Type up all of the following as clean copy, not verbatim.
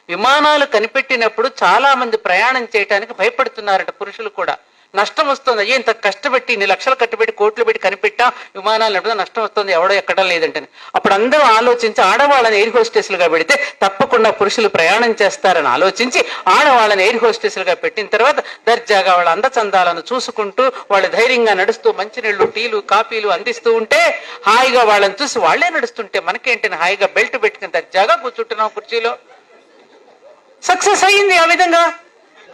విమానాలు కనిపెట్టినప్పుడు చాలా మంది ప్రయాణం చేయడానికి భయపడుతున్నారట, పురుషులు కూడా. నష్టం వస్తుంది, అయ్యో ఇంత కష్టపెట్టి ఇన్ని లక్షలు కట్టుబెట్టి కోట్లు పెట్టి కనిపెట్టా, విమానాలు నడుపుతా నష్టం వస్తుంది, ఎవడో ఎక్కడం లేదంటే. అప్పుడు అందరూ ఆలోచించి ఆడవాళ్ళని ఎయిర్ హోస్టెస్లుగా పెడితే తప్పకుండా పురుషులు ప్రయాణం చేస్తారని ఆలోచించి ఆడవాళ్ళని ఎయిర్ హోస్టెస్లుగా పెట్టిన తర్వాత దర్జాగా వాళ్ళ అందచందాలను చూసుకుంటూ వాళ్ళు ధైర్యంగా నడుస్తూ మంచినీళ్లు టీలు కాఫీలు అందిస్తూ ఉంటే హాయిగా వాళ్ళని చూసి వాళ్లే నడుస్తుంటే మనకేంటి, హాయిగా బెల్ట్ పెట్టుకుని దర్జాగా కూర్చుంటున్నాం కుర్చీలో. సక్సెస్ అయ్యింది ఆ విధంగా.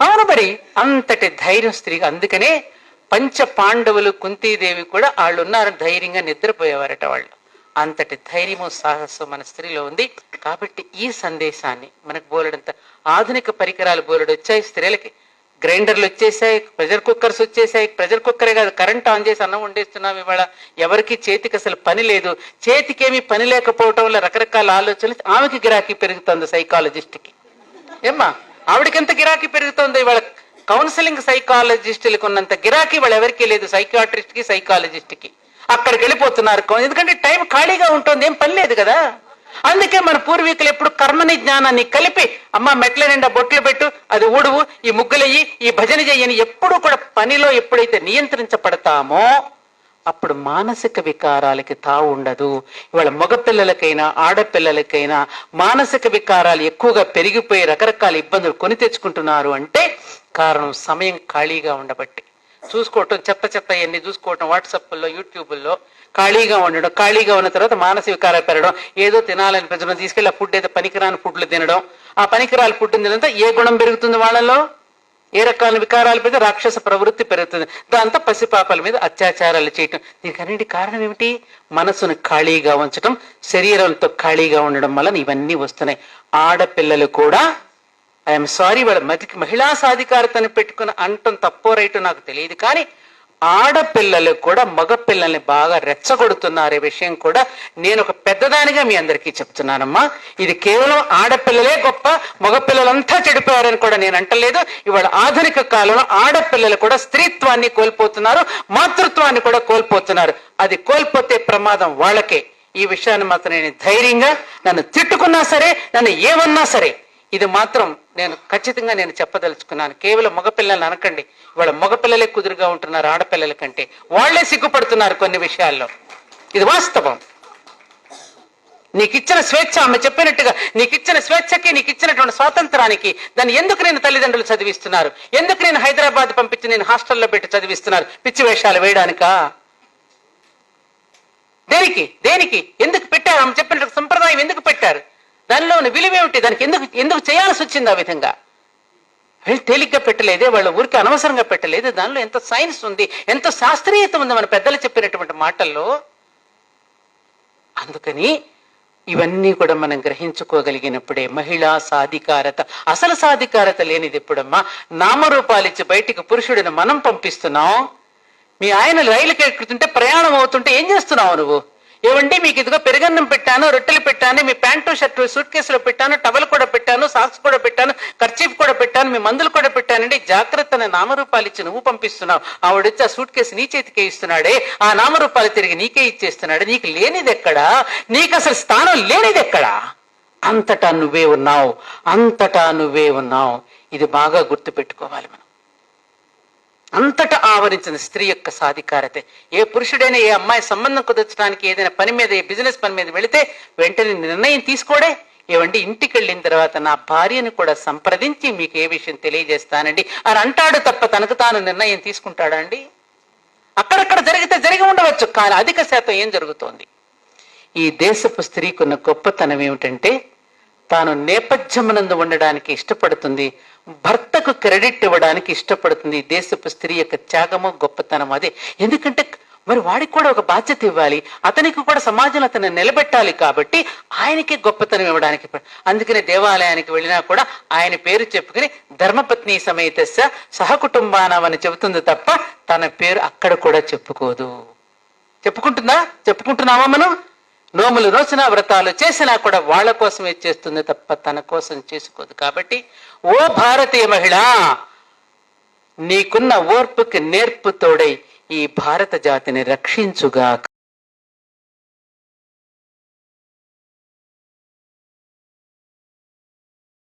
అవును, మరి అంతటి ధైర్యం స్త్రీగా. అందుకనే పంచ పాండవులు కుంతీదేవి కూడా వాళ్ళు ఉన్నారు, ధైర్యంగా నిద్రపోయేవారట వాళ్ళు. అంతటి ధైర్యము సాహసం మన స్త్రీలో ఉంది. కాబట్టి ఈ సందేశాన్ని మనకు బోలెడంత ఆధునిక పరికరాలు బోలెడు వచ్చాయి స్త్రీలకి. గ్రైండర్లు వచ్చేసాయి, ప్రెషర్ కుక్కర్స్ వచ్చేసాయి. ప్రెషర్ కుక్కరే కాదు, కరెంట్ ఆన్ చేసి అన్నం వండేస్తున్నాం ఇవాళ. ఎవరికి చేతికి అసలు పని లేదు. చేతికేమీ పని లేకపోవటం వల్ల రకరకాల ఆలోచనలు. ఆమెకి గిరాకీ పెరుగుతుంది సైకాలజిస్ట్కి. ఏమ్మా, ఆవిడకి ఎంత గిరాకీ పెరుగుతుంది ఇవాళ. కౌన్సిలింగ్ సైకాలజిస్టులకు ఉన్నంత గిరాకీ వాళ్ళు ఎవరికీ లేదు, సైకియాట్రిస్ట్ కి సైకాలజిస్ట్ కి. అక్కడికి వెళ్ళిపోతున్నారు, ఎందుకంటే టైం ఖాళీగా ఉంటుంది, ఏం పని లేదు కదా. అందుకే మన పూర్వీకులు ఎప్పుడు కర్మని జ్ఞానాన్ని కలిపి, అమ్మ మెట్ల నిండా బొట్లు పెట్టు, అది ఊడువు, ఈ ముగ్గులయ్యి, ఈ భజన చెయ్యని ఎప్పుడు కూడా పనిలో ఎప్పుడైతే నియంత్రించబడతామో అప్పుడు మానసిక వికారాలకి తావు ఉండదు. ఇవాళ మగపిల్లలకైనా ఆడపిల్లలకైనా మానసిక వికారాలు ఎక్కువగా పెరిగిపోయి రకరకాల ఇబ్బందులు కొని తెచ్చుకుంటున్నారు అంటే కారణం సమయం ఖాళీగా ఉండబట్టి. చూసుకోవటం, చెత్త ఎన్ని చూసుకోవటం, వాట్సాప్లో యూట్యూబ్లో ఖాళీగా ఉండడం. ఖాళీగా ఉన్న తర్వాత మానసిక వికారాలు పెరగడం, ఏదో తినాలని పెంచడం, తీసుకెళ్ళి ఆ ఫుడ్ ఏదో పనికిరాని ఫుడ్లు తినడం. ఆ పనికిరాని ఫుడ్ తినంతా ఏ గుణం పెరుగుతుంది వాళ్ళలో, ఏ రకాల వికారాలు పెడితే రాక్షస ప్రవృత్తి పెరుగుతుంది. దాంతో పసిపాపల మీద అత్యాచారాలు చేయటం. దీనికి అన్నింటి కారణం ఏమిటి? మనసును ఖాళీగా ఉంచడం, శరీరంతో ఖాళీగా ఉండడం వల్ల ఇవన్నీ వస్తున్నాయి. ఆడపిల్లలు కూడా ఐఎమ్ సారీ, వాళ్ళ మహిళా సాధికారతను పెట్టుకుని అంటం తప్పో రైటో నాకు తెలియదు, కానీ ఆడపిల్లలు కూడా మగపిల్లల్ని బాగా రెచ్చగొడుతున్నారు. ఈ విషయం కూడా నేను ఒక పెద్దదానిగా మీ అందరికీ చెప్తున్నానమ్మా. ఇది కేవలం ఆడపిల్లలే గొప్ప, మగపిల్లలంతా చెడిపోయారని కూడా నేను అంటలేదు. ఇవాళ ఆధునిక కాలంలో ఆడపిల్లలు కూడా స్త్రీత్వాన్ని కోల్పోతున్నారు, మాతృత్వాన్ని కూడా కోల్పోతున్నారు. అది కోల్పోతే ప్రమాదం వాళ్ళకే. ఈ విషయాన్ని మాత్రం నేను ధైర్యంగా, నన్ను తిట్టుకున్నా సరే, నన్ను ఏమన్నా సరే, ఇది మాత్రం నేను ఖచ్చితంగా నేను చెప్పదలుచుకున్నాను. కేవలం మగపిల్లల్ని అనకండి. ఇవాళ మగపిల్లలే కుదురుగా ఉంటున్నారు ఆడపిల్లల కంటే. వాళ్లే సిగ్గుపడుతున్నారు కొన్ని విషయాల్లో. ఇది వాస్తవం. నీకిచ్చిన స్వేచ్ఛ, ఆమె చెప్పినట్టుగా నీకిచ్చిన స్వేచ్ఛకి, నీకిచ్చినటువంటి స్వాతంత్రానికి దాన్ని ఎందుకు నేను తల్లిదండ్రులు చదివిస్తున్నారు? ఎందుకు నేను హైదరాబాద్ పంపించి నేను హాస్టల్లో పెట్టి చదివిస్తున్నారు? పిచ్చి వేషాలు వేయడానికా? దేనికి ఎందుకు పెట్టారు? ఆమె చెప్పినట్టు సంప్రదాయం ఎందుకు పెట్టారు? దానిలో ఉన్న విలువేమిటి? దానికి ఎందుకు చేయాల్సి వచ్చింది ఆ విధంగా? తేలిగ్గా పెట్టలేదే, వాళ్ళ ఊరికి అనవసరంగా పెట్టలేదు. దానిలో ఎంత సైన్స్ ఉంది, ఎంత శాస్త్రీయత ఉంది మన పెద్దలు చెప్పినటువంటి మాటల్లో. అందుకని ఇవన్నీ కూడా మనం గ్రహించుకోగలిగినప్పుడే మహిళా సాధికారత. అసలు సాధికారత లేనిది ఎప్పుడమ్మా? నామరూపాలిచ్చి బయటికి పురుషుడిని మనం పంపిస్తున్నాం. మీ ఆయన రైలుకి ఎక్కుతుంటే, ప్రయాణం అవుతుంటే ఏం చేస్తున్నావు నువ్వు? ఏమండి మీకు ఇదిగో పెరుగన్నం పెట్టాను, రొట్టెలు పెట్టాను, మీ ప్యాంటు షర్టు సూట్ కేసులో పెట్టాను, టవల్ కూడా పెట్టాను, సాక్స్ కూడా పెట్టాను, కర్చీఫ్ కూడా పెట్టాను, మీ మందులు కూడా పెట్టానండి. జాగ్రత్తన నామరూపాలు ఇచ్చి నువ్వు పంపిస్తున్నావు. ఆవిడొచ్చి ఆ సూట్ కేసు నీ చేతికే ఇస్తున్నాడే, ఆ నామరూపాలు తిరిగి నీకే ఇచ్చేస్తున్నాడు. నీకు లేనిది ఎక్కడా? నీకు అసలు స్థానం లేనిది ఎక్కడా? అంతటా నువ్వే ఉన్నావు. ఇది బాగా గుర్తు పెట్టుకోవాలి మనం. అంతటా ఆవరించిన స్త్రీ యొక్క సాధికారతే. ఏ పురుషుడైనా ఏ అమ్మాయి సంబంధం కుదర్చడానికి ఏదైనా పని మీద, ఏ బిజినెస్ పని మీద వెళితే వెంటనే నిర్ణయం తీసుకోడే. ఏమండి ఇంటికి వెళ్ళిన తర్వాత నా భార్యను కూడా సంప్రదించి మీకు ఏ విషయం తెలియజేస్తానండి అని అంటాడు తప్ప తనకు తాను నిర్ణయం తీసుకుంటాడా అండి? అక్కడక్కడ జరిగి ఉండవచ్చు, కానీ అధిక శాతం ఏం జరుగుతోంది? ఈ దేశపు స్త్రీకున్న గొప్పతనం ఏమిటంటే తాను నేపథ్యమునందు ఉండడానికి ఇష్టపడుతుంది, భర్తకు క్రెడిట్ ఇవ్వడానికి ఇష్టపడుతుంది. దేశపు స్త్రీ యొక్క త్యాగము గొప్పతనం అదే. ఎందుకంటే మరి వాడికి కూడా ఒక బాధ్యత ఇవ్వాలి, అతనికి కూడా సమాజంలో అతను నిలబెట్టాలి. కాబట్టి ఆయనకి గొప్పతనం ఇవ్వడానికి. అందుకనే దేవాలయానికి వెళ్ళినా కూడా ఆయన పేరు చెప్పుకుని ధర్మపత్ని సమేతస్య సహకుటుంబానం అని చెబుతుంది తప్ప తన పేరు అక్కడ కూడా చెప్పుకోదు. చెప్పుకుంటున్నావా మనం? నోములు నోసినా, వ్రతాలు చేసినా కూడా వాళ్ళ కోసమే చేస్తుంది తప్ప తన కోసం చేసుకోదు. కాబట్టి ఓ భారతీయ మహిళ, నీకున్న ఓర్పుకి నేర్పు తోడై ఈ భారత జాతిని రక్షించుగాక.